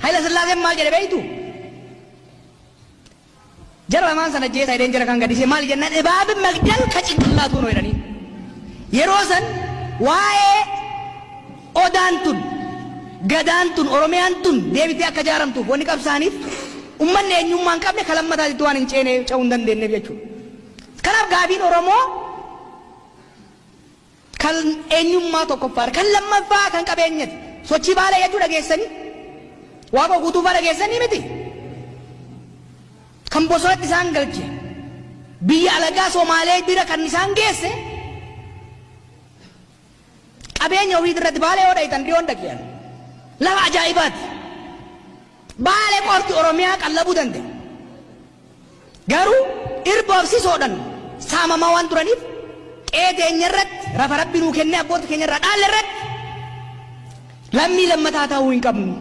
Haila Sillaaseen maal jedhe beeytu jara lamaan sana jeesa jedheen jara kan gadisee maal jennaan ebaabin magdal ka cinqillaatu noo jedhanii yeroo san waa'ee odaan tun gadaan tun oromiyaan tun deebitee akka jaaramtuuf wanni qabsaaniif ummanni eenyummaa hin qabne ka lammataatitti waan hin ceene ce'uu hin dandeenyeef jechuudha. Kanaaf gaafiin Oromoo kan eenyummaa tokkoffaa kan lammaffaa kan qabeenyati sochii baalee hedduu dhageessanii waaqa guutuufaa dhageessanii miti kan bosonatti isaan galche biyya alagaa Somaalee bira kan isaan geesse qabeenya ofii irratti baalee yoo dhayitan dhiyoon dhaqiyan lafa ajaa'ibaati baalee qorti Oromiyaa qallabuu danda'e garuu irboobsisoodhaan saamamaa waan turaniif qeeteenya irratti rafa rabbi nuu kennee abboota keenya irraa dhaalle irratti lammii lammataa ta'uu hin qabnu.